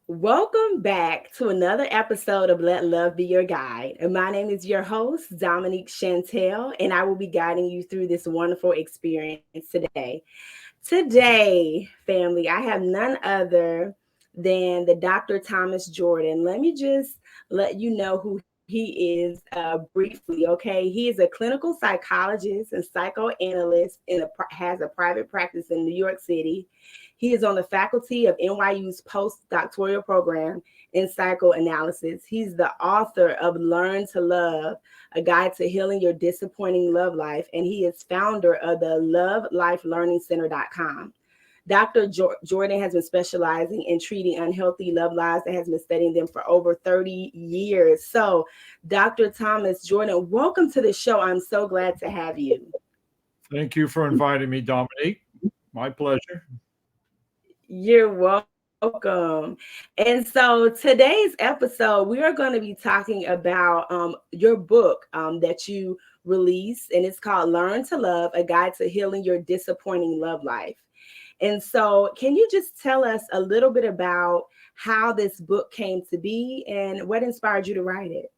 Welcome back to another episode of Let Love Be Your Guide. And my name is your host, Dominique Chantel, and I will be guiding you through this wonderful experience today. Today, family, I have none other than the Dr. Thomas Jordan. Let me just let you know who he is briefly, okay? He is a clinical psychologist and psychoanalyst has a private practice in New York City. He is on the faculty of NYU's postdoctoral program in psychoanalysis. He's the author of Learn to Love, a guide to healing your disappointing love life, and he is founder of the LoveLifeLearningCenter.com. Dr. Jordan has been specializing in treating unhealthy love lives and has been studying them for over 30 years. So, Dr. Thomas Jordan, welcome to the show. I'm so glad to have you. Thank you for inviting me, Dominique. My pleasure. You're welcome. And so today's episode, we are going to be talking about your book that you released, and it's called Learn to Love, a guide to healing your disappointing love life. And so, can you just tell us a little bit about how this book came to be and what inspired you to write it?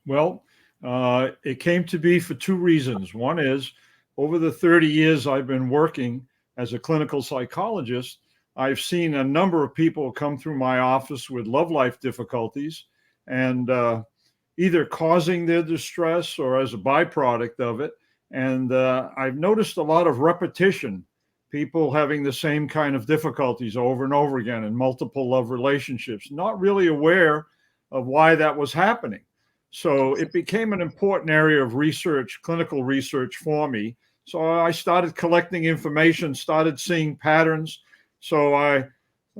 Well, it came to be for two reasons. One is over the 30 years I've been working as a clinical psychologist, I've seen a number of people come through my office with love life difficulties and either causing their distress or as a byproduct of it. And I've noticed a lot of repetition, people having the same kind of difficulties over and over again in multiple love relationships, not really aware of why that was happening. So it became an important area of research, clinical research for me. So I started collecting information, started seeing patterns. So I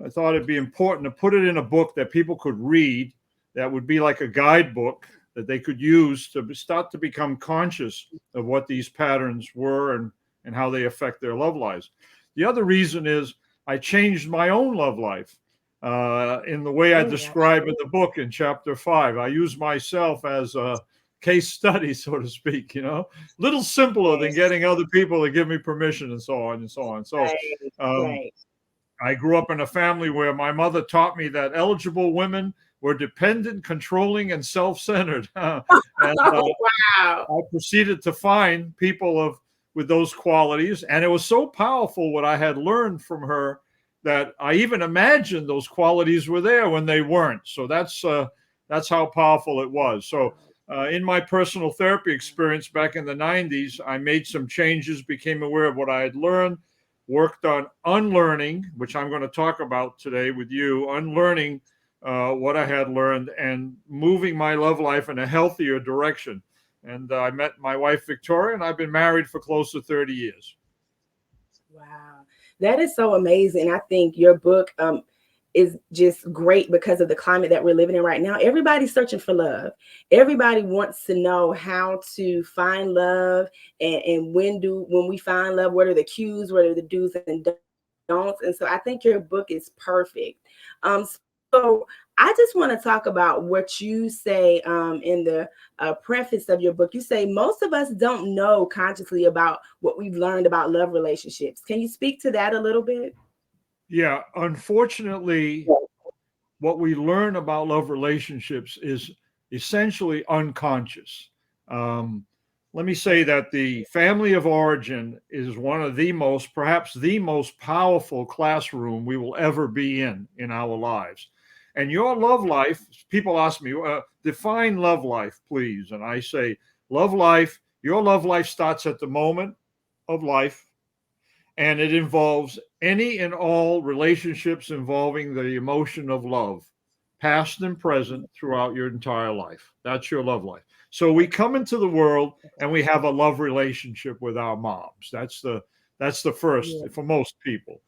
thought it'd be important to put it in a book that people could read, that would be like a guidebook that they could use to start to become conscious of what these patterns were and how they affect their love lives. The other reason is I changed my own love life in the way I Oh, describe in the book in chapter 5. I use myself as a case study, so to speak, a little simpler than yes. getting other people to give me permission and so on and so on. So Right, um, right. I grew up in a family where my mother taught me that eligible women were dependent, controlling, and self-centered. And Oh, wow. I proceeded to find people with those qualities, and it was so powerful what I had learned from her that I even imagined those qualities were there when they weren't. So that's how powerful it was. So in my personal therapy experience back in the 90s, I made some changes, became aware of what I had learned, worked on unlearning, which I'm going to talk about today with you, unlearning what I had learned and moving my love life in a healthier direction. And I met my wife, Victoria, and I've been married for close to 30 years. Wow. That is so amazing. I think your book is just great because of the climate that we're living in right now. Everybody's searching for love. Everybody wants to know how to find love and when we find love, what are the cues, what are the do's and don'ts. And so I think your book is perfect. So I just want to talk about what you say in the preface of your book. You say most of us don't know consciously about what we've learned about love relationships. Can you speak to that a little bit? Yeah, unfortunately, what we learn about love relationships is essentially unconscious. Um, Let me say that the family of origin is one of the most, perhaps the most powerful classroom we will ever be in our lives. And your love life, people ask me, define love life, please. And I say, love life, your love life starts at the moment of life, and it involves any and all relationships involving the emotion of love, past and present, throughout your entire life. That's your love life. So we come into the world and we have a love relationship with our moms. That's the first Yeah. for most people.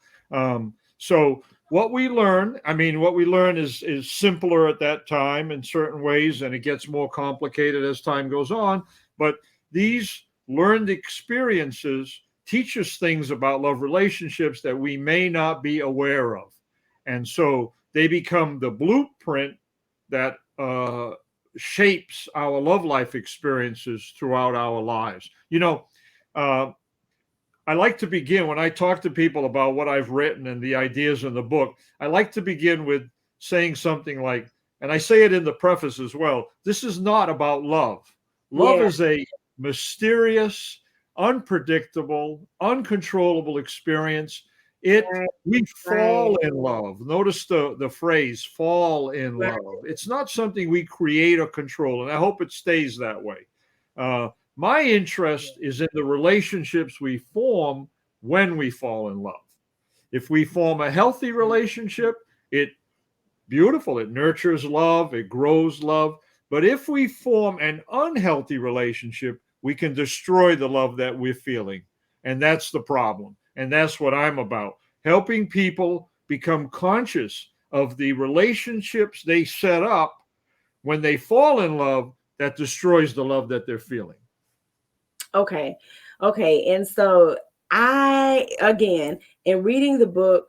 So what we learn is simpler at that time in certain ways, and it gets more complicated as time goes on. But these learned experiences teach us things about love relationships that we may not be aware of. And so they become the blueprint that shapes our love life experiences throughout our lives. Uh, I like to begin when I talk to people about what I've written and the ideas in the book. I like to begin with saying something like, and I say it in the preface as well, this is not about love. Love Yeah. is a mysterious, unpredictable, uncontrollable experience. Right. We fall Right. in love. Notice the phrase fall in Right. love. It's not something we create or control, and I hope it stays that way. My interest is in the relationships we form when we fall in love. If we form a healthy relationship, it beautiful. It nurtures love, it grows love. But if we form an unhealthy relationship, we can destroy the love that we're feeling. And that's the problem. And that's what I'm about, helping people become conscious of the relationships they set up when they fall in love that destroys the love that they're feeling. Okay. Okay. And so I, again, in reading the book,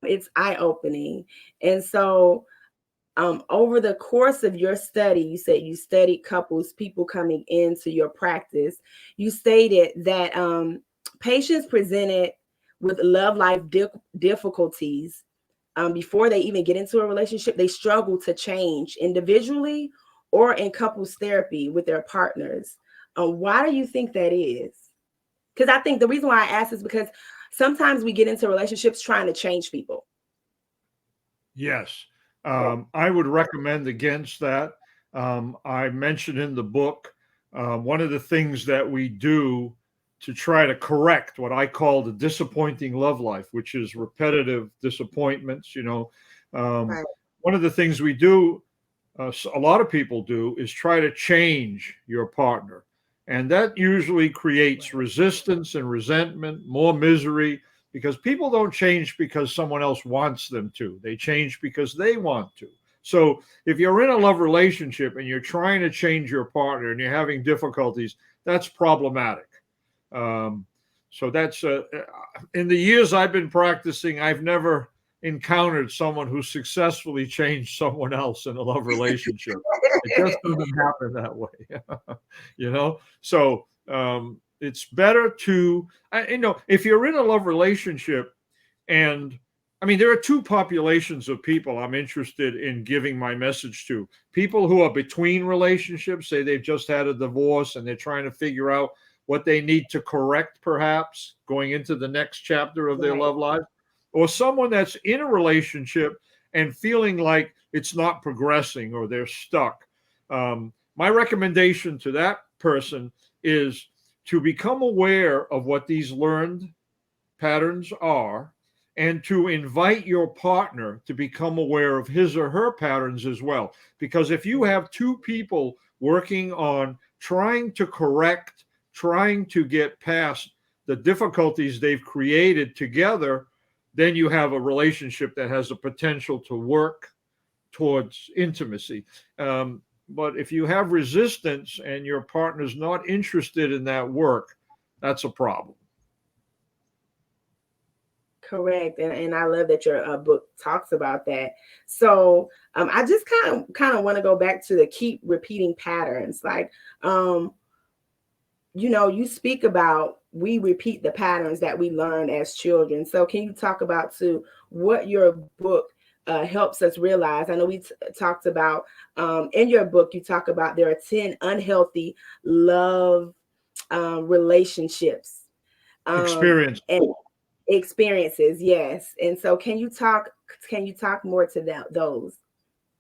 it's eye opening. And so, over the course of your study, you said you studied couples, people coming into your practice. You stated that patients presented with love life difficulties before they even get into a relationship. They struggle to change individually or in couples therapy with their partners. Why do you think that is? Because I think the reason why I ask is because sometimes we get into relationships trying to change people. Yes, I would recommend against that. I mentioned in the book one of the things that we do to try to correct what I call the disappointing love life, which is repetitive disappointments. Um, Right. one of the things we do, a lot of people do, is try to change your partner. And that usually creates Right. resistance and resentment, more misery, because people don't change because someone else wants them to. They change because they want to. So if you're in a love relationship and you're trying to change your partner and you're having difficulties, that's problematic. Um, so that's in the years I've been practicing, I've never encountered someone who successfully changed someone else in a love relationship. It just doesn't happen that way, you know. So it's better to, if you're in a love relationship, and I mean, there are two populations of people I'm interested in giving my message to. People who are between relationships, say they've just had a divorce and they're trying to figure out what they need to correct, perhaps going into the next chapter of their Right. love life, or someone that's in a relationship and feeling like it's not progressing or they're stuck. My recommendation to that person is to become aware of what these learned patterns are, and to invite your partner to become aware of his or her patterns as well. Because if you have two people working on trying to correct, trying to get past the difficulties they've created together, then you have a relationship that has the potential to work towards intimacy. But if you have resistance and your partner's not interested in that work, that's a problem. Correct. And I love that your book talks about that. So I just kind of want to go back to the keep repeating patterns. Like, um, you speak about we repeat the patterns that we learn as children. So can you talk about to what your book helps us realize? I know we talked about in your book, you talk about there are 10 unhealthy love relationships Experience. and experiences. Yes. And so can you talk more to those?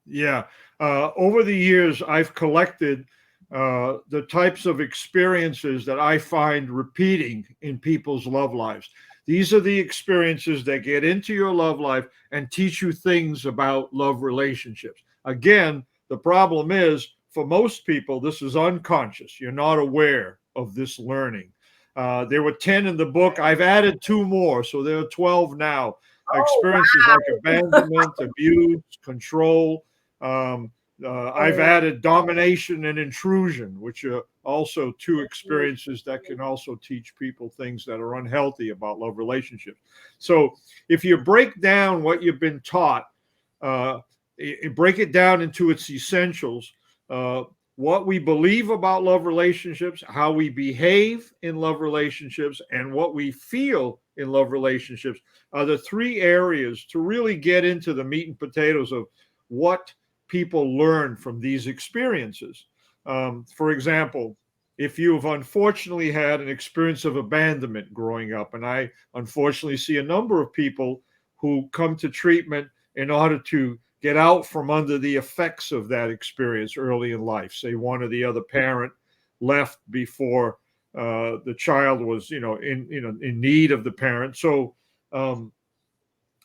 Yeah. Over the years, I've collected the types of experiences that I find repeating in people's love lives. These are the experiences that get into your love life and teach you things about love relationships. Again, the problem is for most people, this is unconscious. You're not aware of this learning. There were 10 in the book. I've added two more, so there are 12 now. Oh Experiences like abandonment, abuse, control, um, I've wow. added domination and intrusion, which are also two experiences that can also teach people things that are unhealthy about love relationships. So if you break down what you've been taught, uh, break it down into its essentials. Uh, what we believe about love relationships, how we behave in love relationships, and what we feel in love relationships are the three areas to really get into the meat and potatoes of what people learn from these experiences. For example, if you've unfortunately had an experience of abandonment growing up, and I unfortunately see a number of people who come to treatment in order to get out from under the effects of that experience early in life. Say one or the other parent left before the child was, in need of the parent. So um,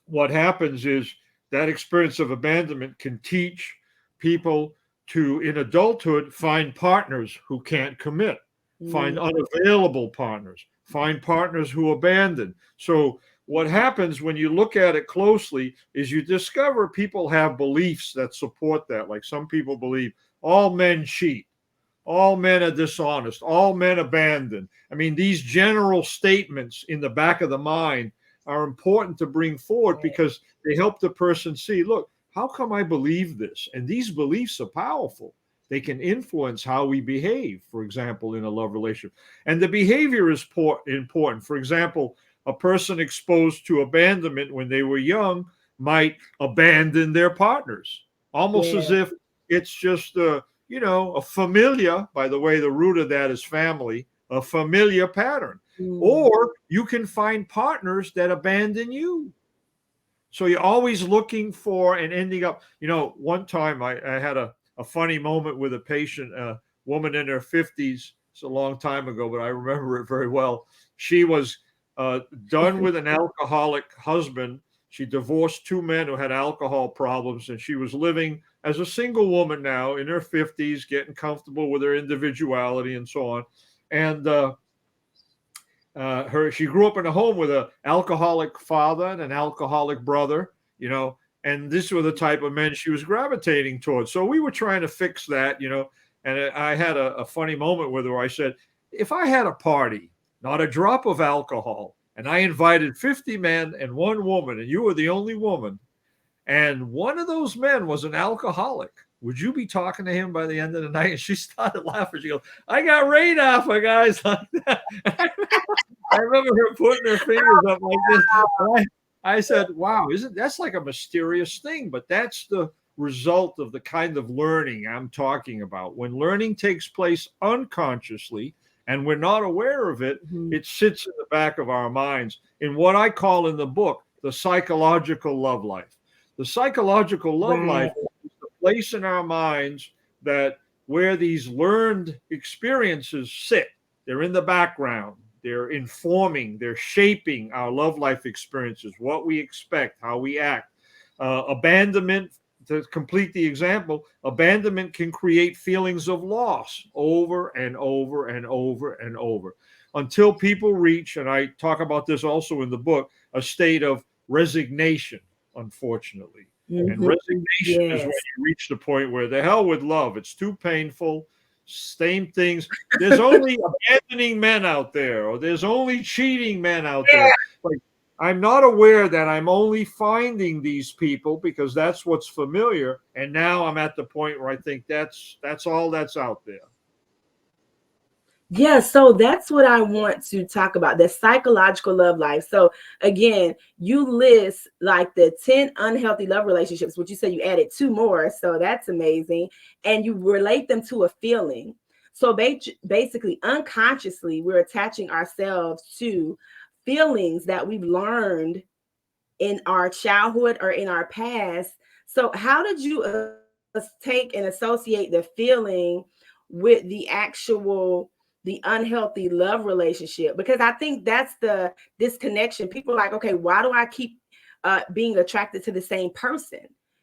what happens is that experience of abandonment can teach people to, in adulthood, find partners who can't commit, find Mm, unavailable partners, find partners who abandon. So, what happens when you look at it closely is you discover people have beliefs that support that. Like some people believe all men cheat, all men are dishonest, all men abandon. I mean, these general statements in the back of the mind are important to bring forward right. because they help the person see, look, how come I believe this? And these beliefs are powerful. They can influence how we behave, for example, in a love relationship. And the behavior is important. For example, a person exposed to abandonment when they were young might abandon their partners, almost as Yeah. if it's just a familiar, by the way, the root of that is family, a familiar pattern. Mm, Or you can find partners that abandon you. So you're always looking for and ending up, one time I had a funny moment with a patient, a woman in her 50s. It's a long time ago, but I remember it very well. She was uh, done with an alcoholic husband. She divorced two men who had alcohol problems, and she was living as a single woman now in her 50s, getting comfortable with her individuality and so on. And she grew up in a home with an alcoholic father and an alcoholic brother, and these were the type of men she was gravitating towards. So we were trying to fix that, and I had a funny moment with her where I said, if I had a party, not a drop of alcohol, and I invited 50 men and one woman, and you were the only woman, and one of those men was an alcoholic, would you be talking to him by the end of the night? And she started laughing. She goes, I got radar for guys like that. I remember her putting her fingers up like this. And I said, wow, isn't that's like a mysterious thing? But that's the result of the kind of learning I'm talking about. When learning takes place unconsciously and we're not aware of it, mhm. it sits in the back of our minds in what I call in the book the psychological love life. The psychological love Right. life is the place in our minds that where these learned experiences sit. They're in the background. They're informing, they're shaping our love life experiences, what we expect, how we act. Abandonment, to complete the example, abandonment can create feelings of loss over and over and over and over until people reach, and I talk about this also in the book, a state of resignation, unfortunately. And Mhm. resignation is when Yes. you reach the point where the hell with love, it's too painful, same things. There's only abandoning men out there, or there's only cheating men out there. Like, I'm not aware that I'm only finding these people because that's what's familiar. And now I'm at the point where I think that's all that's out there. Yeah, so that's what I want to talk about, the psychological love life. So again, you list like the 10 unhealthy love relationships, which you said you added two more. So that's amazing. And you relate them to a feeling. So basically, unconsciously, we're attaching ourselves to feelings that we've learned in our childhood or in our past. So how did you take and associate the feeling with the actual the unhealthy love relationship? Because I think that's the disconnection. People are like, okay, why do I keep being attracted to the same person?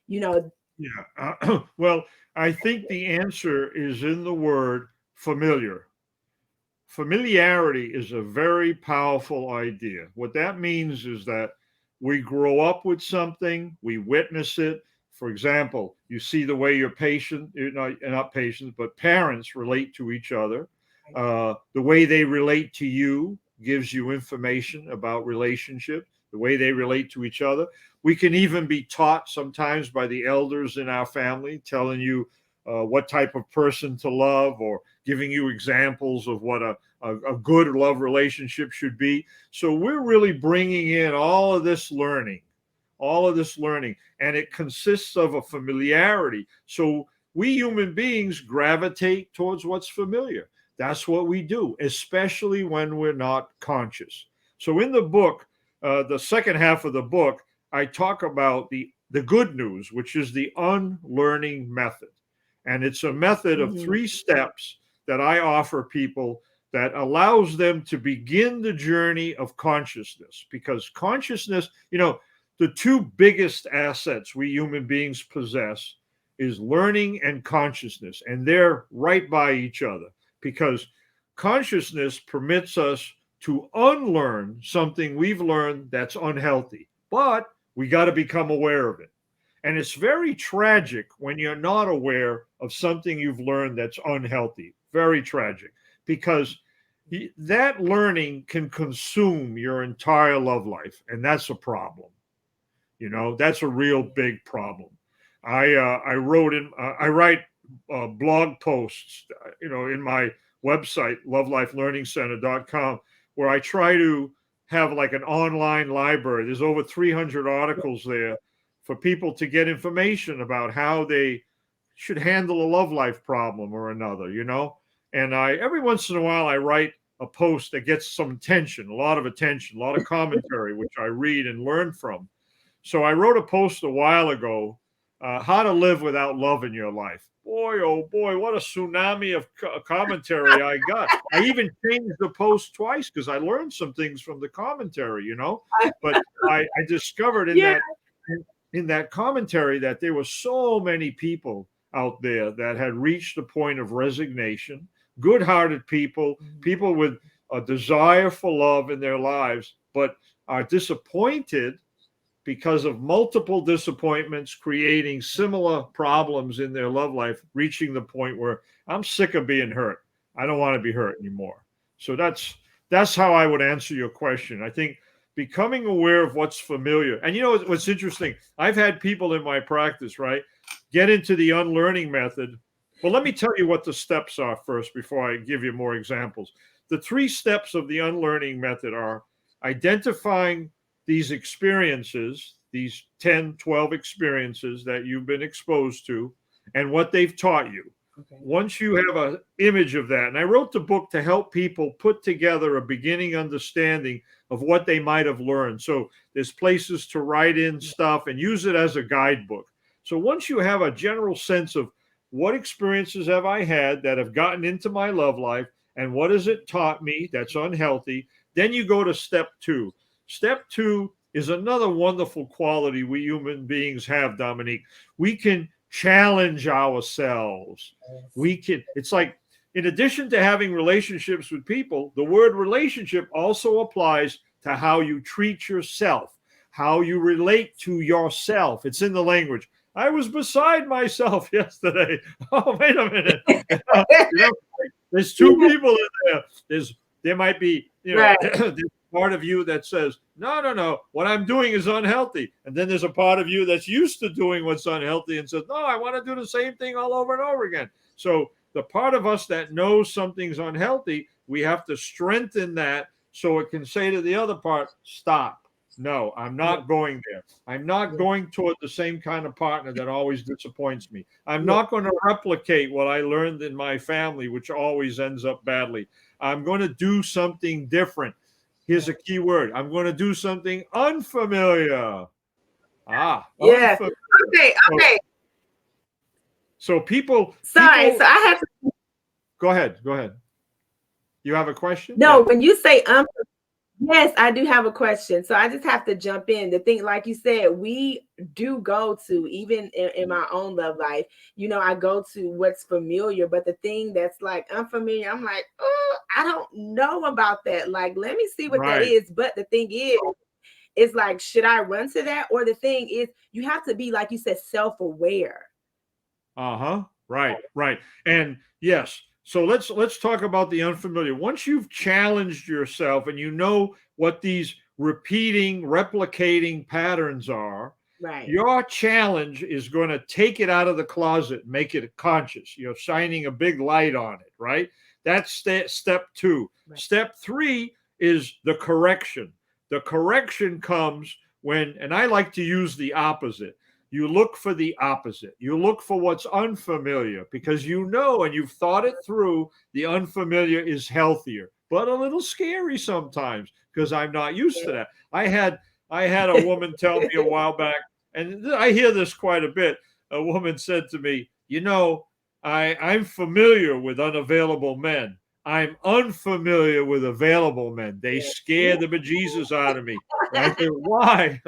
You know, Yeah. Well, I think the answer is in the word familiar. Familiarity is a very powerful idea. What that means is that we grow up with something, we witness it. For example, you see the way your patient, not patients, but parents relate to each other. The way they relate to you gives you information about relationships, the way they relate to each other. We can even be taught sometimes by the elders in our family telling you what type of person to love, or giving you examples of what a good love relationship should be. So we're really bringing in all of this learning, and it consists of a familiarity. So we human beings gravitate towards what's familiar. That's what we do, especially when we're not conscious. So in the book, the second half of the book, I talk about the good news, which is the unlearning method. And it's a method of Mm-hmm. 3 steps that I offer people that allows them to begin the journey of consciousness. Because consciousness, the two biggest assets we human beings possess is learning and consciousness. And they're right by each other, because consciousness permits us to unlearn something we've learned that's unhealthy, but we got to become aware of it. And it's very tragic when you're not aware of something you've learned that's unhealthy. Very tragic, because that learning can consume your entire love life. And that's a problem. That's a real big problem. I write blog posts, in my website, lovelifelearningcenter.com, where I try to have like an online library. There's over 300 articles there for people to get information about how they should handle a love life problem or another. And every once in a while, I write a post that gets some attention, a lot of attention, a lot of commentary, which I read and learn from. So I wrote a post a while ago, how to live without love in your life. Boy, oh boy, what a tsunami of commentary I got. I even changed the post twice because I learned some things from the commentary. But I discovered Yeah. in that commentary that there were so many people out there that had reached a point of resignation, good-hearted people with a desire for love in their lives, but are disappointed because of multiple disappointments, creating similar problems in their love life, reaching the point where I'm sick of being hurt. I don't want to be hurt anymore. So that's how I would answer your question. I think becoming aware of what's familiar. And what's interesting? I've had people in my practice, right, get into the unlearning method. Well, let me tell you what the steps are first before I give you more examples. The 3 steps of the unlearning method are identifying these experiences, these 10, 12 experiences that you've been exposed to, and what they've taught you. Okay. Once you have an image of that, and I wrote the book to help people put together a beginning understanding of what they might have learned. So there's places to write in stuff and use it as a guidebook. So once you have a general sense of what experiences have I had that have gotten into my love life, and what has it taught me that's unhealthy, then you go to step 2. Step 2 is another wonderful quality we human beings have, Dominique. We can challenge ourselves. It's like, in addition to having relationships with people, the word relationship also applies to how you treat yourself, how you relate to yourself. It's in the language. I was beside myself yesterday. Oh, wait a minute. There's 2 people in there. There might be, Right. there's part of you that says, no, what I'm doing is unhealthy. And then there's a part of you that's used to doing what's unhealthy and says, no, I want to do the same thing all over and over again. So the part of us that knows something's unhealthy, we have to strengthen that so it can say to the other part, stop. No, I'm not going there. I'm not going toward the same kind of partner that always disappoints me. I'm not going to replicate what I learned in my family, which always ends up badly. I'm going to do something different. Here's a key word. I'm going to do something unfamiliar. Yeah. Unfamiliar. Okay. So people. Sorry. So I have to. Go ahead. You have a question? No, when you say yes, I do have a question. So I just have to jump in. The thing, like you said, we do go to, even in my own love life, I go to what's familiar, but the thing that's like unfamiliar, I'm like, oh, I don't know about that. Like, let me see what that is. But the thing is, it's like, should I run to that? Or the thing is, you have to be, like you said, self-aware. Right. And yes. So let's talk about the unfamiliar. Once you've challenged yourself and you know what these repeating, replicating patterns are, Right. Your challenge is going to take it out of the closet, make it conscious. You're shining a big light on it, right? That's step two. Right. Step three is the correction. The correction comes when, and I like to use the opposite. You look for the opposite. You look for what's unfamiliar because you know and you've thought it through. The unfamiliar is healthier, but a little scary sometimes because I'm not used to that. I had a woman tell me a while back, and I hear this quite a bit. A woman said to me, I'm familiar with unavailable men. I'm unfamiliar with available men. They scare the bejesus out of me. And I say, why?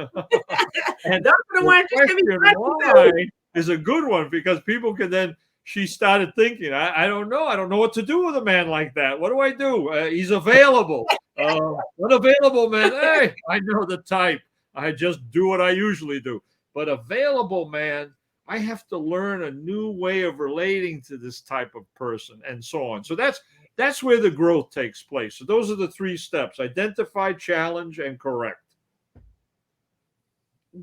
And Those are the the ones you should be question running why to. is a good one because people can then. She started thinking, I don't know. I don't know what to do with a man like that. What do I do? He's available. Unavailable man. Hey, I know the type. I just do what I usually do. But available man, I have to learn a new way of relating to this type of person and so on. So that's where the growth takes place. So those are the three steps: identify, challenge, and correct.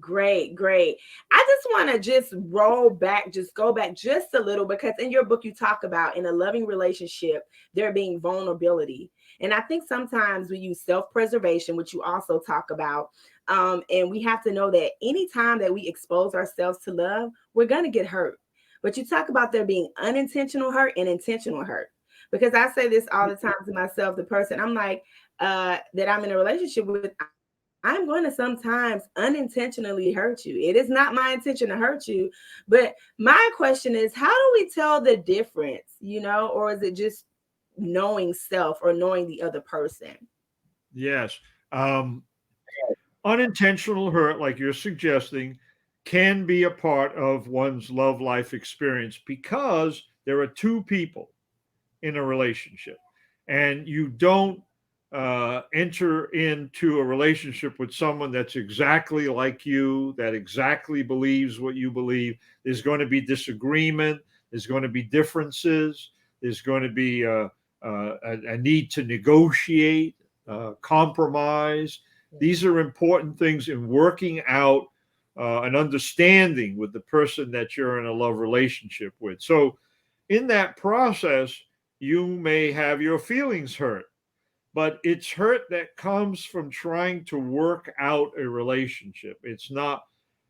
Great, great. I just want to just roll back, just go back just a little, because in your book, you talk about in a loving relationship, there being vulnerability. And I think sometimes we use self preservation, which you also talk about. And we have to know that anytime that we expose ourselves to love, we're going to get hurt. But you talk about there being unintentional hurt and intentional hurt. Because I say this all the time to myself, the person I'm like, that I'm in a relationship with, I'm going to sometimes unintentionally hurt you. It is not my intention to hurt you. But my question is, how do we tell the difference, or is it just knowing self or knowing the other person? Yes. Um, Unintentional hurt, like you're suggesting, can be a part of one's love life experience because there are two people in a relationship and you don't enter into a relationship with someone that's exactly like you, that exactly believes what you believe. There's going to be disagreement, there's going to be differences, there's going to be a need to negotiate, compromise. These are important things in working out an understanding with the person that you're in a love relationship with. So, in that process, you may have your feelings hurt, but it's hurt that comes from trying to work out a relationship. It's not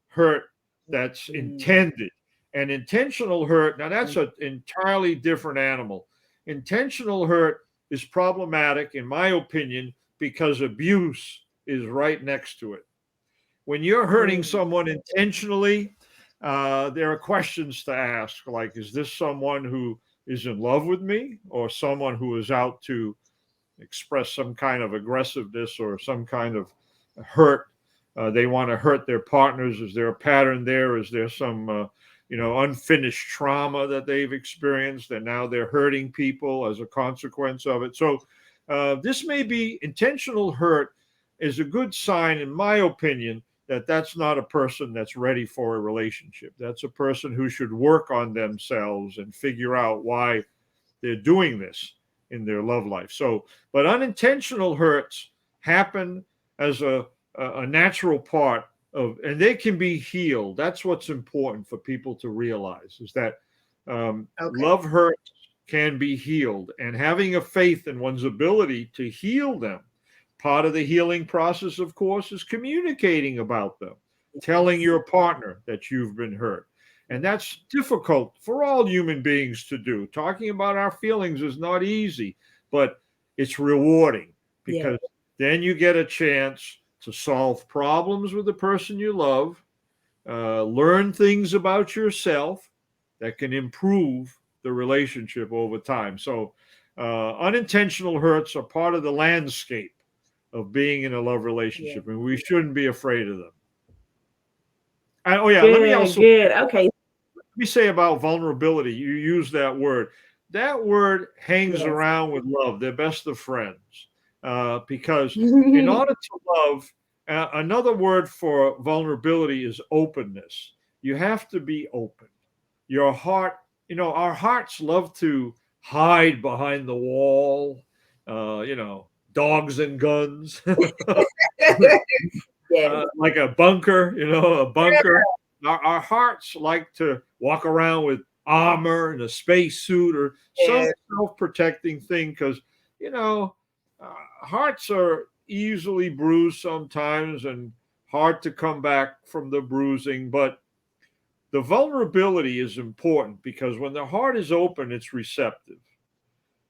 hurt that's Mm, intended. And intentional hurt, now mm, that's an entirely different animal. Intentional hurt is problematic, in my opinion, because abuse is right next to it. When you're hurting mm. someone intentionally, there are questions to ask like, is this someone who is in love with me or someone who is out to express some kind of aggressiveness or some kind of hurt? They want to hurt their partners. Is there a pattern there? Is there some, unfinished trauma that they've experienced and now they're hurting people as a consequence of it? So, this may be intentional hurt is a good sign, in my opinion, that that's not a person that's ready for a relationship. That's a person who should work on themselves and figure out why they're doing this in their love life. So, but unintentional hurts happen as a natural part of, and they can be healed. That's what's important for people to realize is that Okay. love hurts can be healed, and having a faith in one's ability to heal them. Part of the healing process, of course, is communicating about them, telling Yes. your partner that you've been hurt. And that's difficult for all human beings to do. Talking about our feelings is not easy, but it's rewarding Yeah. because then you get a chance to solve problems with the person you love, learn things about yourself that can improve the relationship over time. So, unintentional hurts are part of the landscape of being in a love Yeah. relationship, and we shouldn't be afraid of them. Oh yeah, let me Good, also good. Okay. me say about vulnerability. You use that word. That word hangs Yes. around with love. They're best of friends because in order to love, another word for vulnerability is openness. You have to be open. Your heart, our hearts love to hide behind the wall, dogs and guns. Yes. like a bunker, a bunker. Our hearts like to walk around with armor and a space suit or some Yes. self-protecting thing because, you know, hearts are easily bruised sometimes and hard to come back from the bruising. But the vulnerability is important because when the heart is open, it's receptive.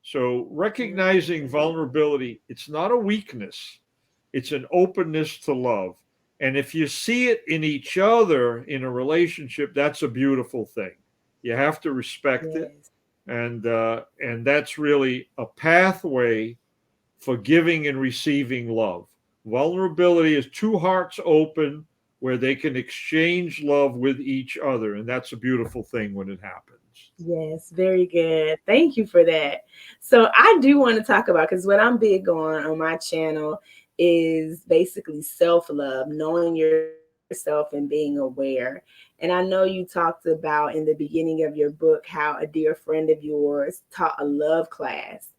So recognizing vulnerability, it's not a weakness, it's an openness to love. And if you see it in each other in a relationship, that's a beautiful thing. You have to respect it, Yes. and that's really a pathway for giving and receiving love. Vulnerability is two hearts open where they can exchange love with each other, and that's a beautiful thing when it happens. Yes, very good. Thank you for that. So I do want to talk about because what I'm big on my channel is basically self-love, knowing yourself and being aware. And I know you talked about in the beginning of your book how a dear friend of yours taught a love class.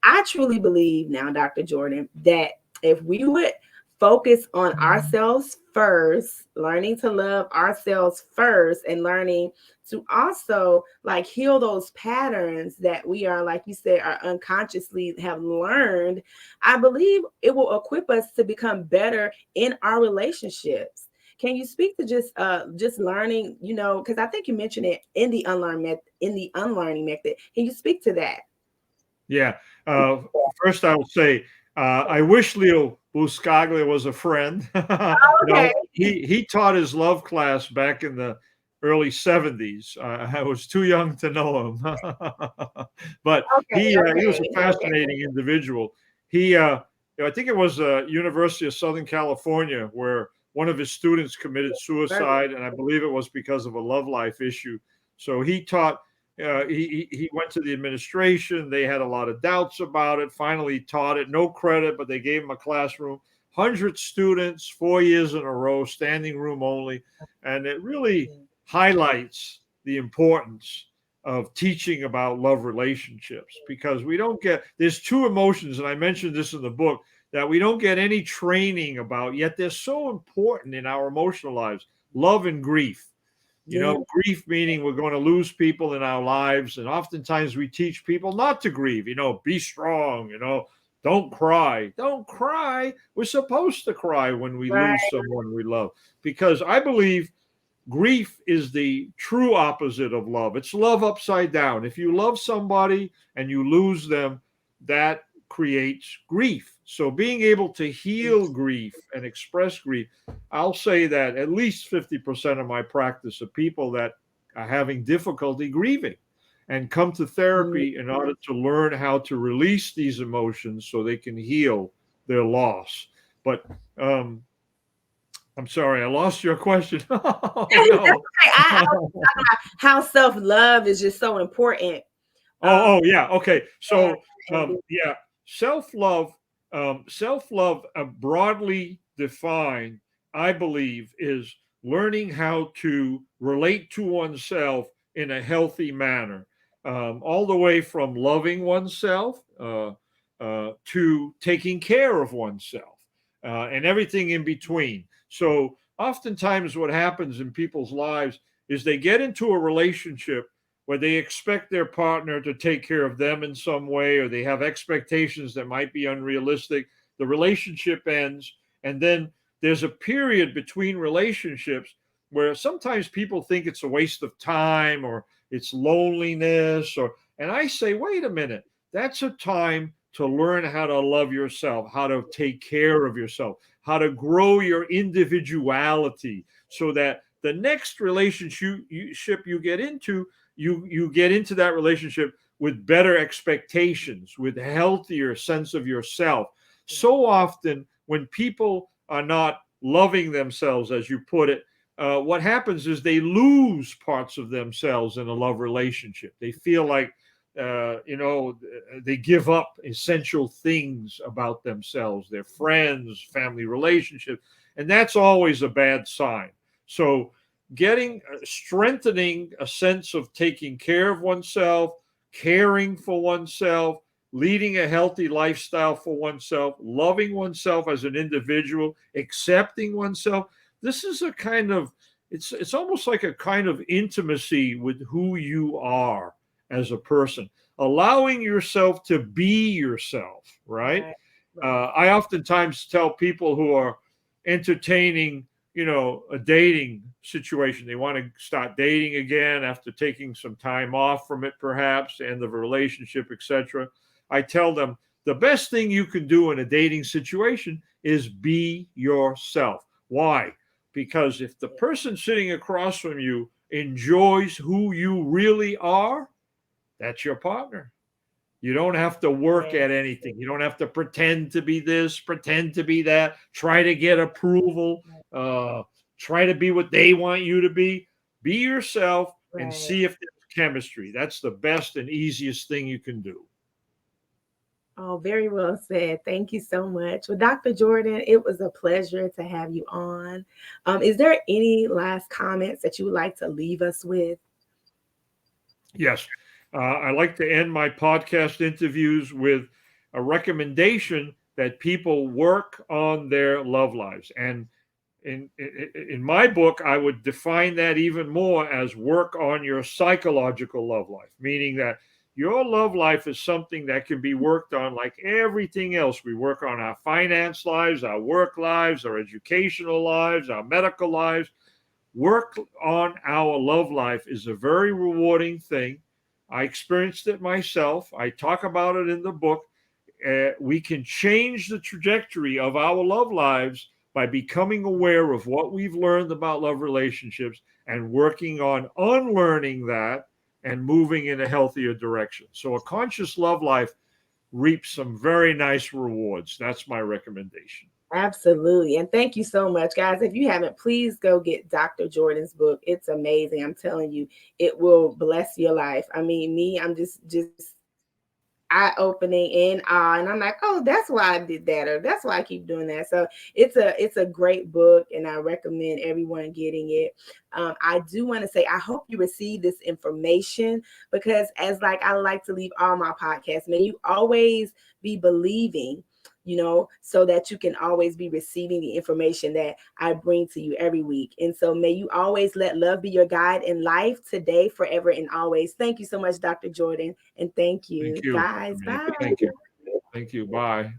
I truly believe now, Dr. Jordan, that if we would focus on ourselves first, learning to love ourselves first, and learning to also like heal those patterns that we are, like you said, are unconsciously have learned, I believe it will equip us to become better in our relationships. Can you speak to just learning, because I think you mentioned it in the unlearning method. Can you speak to that? Yeah. Uh, First, I will say I wish Leo Buscaglia was a friend. Okay. He taught his love class back in the early '70s. I was too young to know him, but Okay. he was a Okay. Okay. fascinating individual. I think it was University of Southern California where one of his students committed Very suicide, and I believe it was because of a love life issue. So he taught he went to the administration. They had a lot of doubts about it. Finally, taught it. No credit, but they gave him a classroom. 100 students, 4 years in a row, standing room only. And it really good. highlights the importance of teaching about love relationships because we don't get, there's two emotions, and I mentioned this in the book, that we don't get any training about, yet they're so important in our emotional lives: love and grief. Yeah. Grief meaning we're going to lose people in our lives. And oftentimes we teach people not to grieve, be strong, don't cry. Don't cry. We're supposed to cry when we Right. lose someone we love. Because I believe grief is the true opposite of love. It's love upside down. If you love somebody and you lose them, that creates grief. So being able to heal grief and express grief, I'll say that at least 50% of my practice are people that are having difficulty grieving and come to Mm. therapy in order to learn how to release these emotions so they can heal their loss. But I'm sorry, I lost your question. Oh That's no. okay. I was talking about how self-love is just so important. Um, Yeah. Okay. and, So, and yeah, self love, broadly defined, I believe, is learning how to relate to oneself in a healthy manner, all the way from loving oneself to taking care of oneself and everything in between. So, oftentimes, what happens in people's lives is they get into a relationship where they expect their partner to take care of them in some way, or they have expectations that might be unrealistic. The relationship ends, and then there's a period between relationships where sometimes people think it's a waste of time or it's loneliness, and I say, wait a minute, that's a time to learn how to love yourself, how to take care of yourself, how to grow your individuality so that the next relationship you get into, you get into that relationship with better expectations, with a healthier sense of yourself. So often when people are not loving themselves, as you put it, what happens is they lose parts of themselves in a love relationship. They feel like they give up essential things about themselves, their friends, family relationships, and that's always a bad sign. So strengthening a sense of taking care of oneself, caring for oneself, leading a healthy lifestyle for oneself, loving oneself as an individual, accepting oneself. This is a kind of it's almost like a kind of intimacy with who you are as a person, allowing yourself to be yourself, right? Right. Right. I oftentimes tell people who are entertaining, a dating situation. They want to start dating again after taking some time off from it, perhaps, end of a relationship, etc. I tell them the best thing you can do in a dating situation is be yourself. Why? Because if the person sitting across from you enjoys who you really are, that's your partner. You don't have to work at Yes. anything. You don't have to pretend to be this, pretend to be that, try to get approval, uh, try to be what they want you to be. Be yourself and Right. see if there's chemistry. That's the best and easiest thing you can do. Oh, very well said. Thank you so much. Well, Dr. Jordan, it was a pleasure to have you on. Is there any last comments that you would like to leave us with? Yes. I like to end my podcast interviews with a recommendation that people work on their love lives. And in my book, I would define that even more as work on your psychological love life, meaning that your love life is something that can be worked on like everything else. We work on our finance lives, our work lives, our educational lives, our medical lives. Work on our love life is a very rewarding thing. I experienced it myself. I talk about it in the book. We can change the trajectory of our love lives by becoming aware of what we've learned about love relationships and working on unlearning that and moving in a healthier direction. So, a conscious love life reaps some very nice rewards. That's my recommendation. Absolutely. And thank you so much, guys. If you haven't, please go get Dr. Jordan's book. It's amazing. I'm telling you, it will bless your life. I mean, me, I'm just eye-opening in awe, and I'm like, oh, that's why I did that, or that's why I keep doing that. So it's a great book, and I recommend everyone getting it. I do want to say I hope you receive this information, because as like I like to leave all my podcasts, may you always be believing, so that you can always be receiving the information that I bring to you every week. And so may you always let love be your guide in life, today, forever, and always. Thank you so much, Dr. Jordan. And thank Thank you, you, guys. Dominique. Bye. Thank you. Thank you. Bye.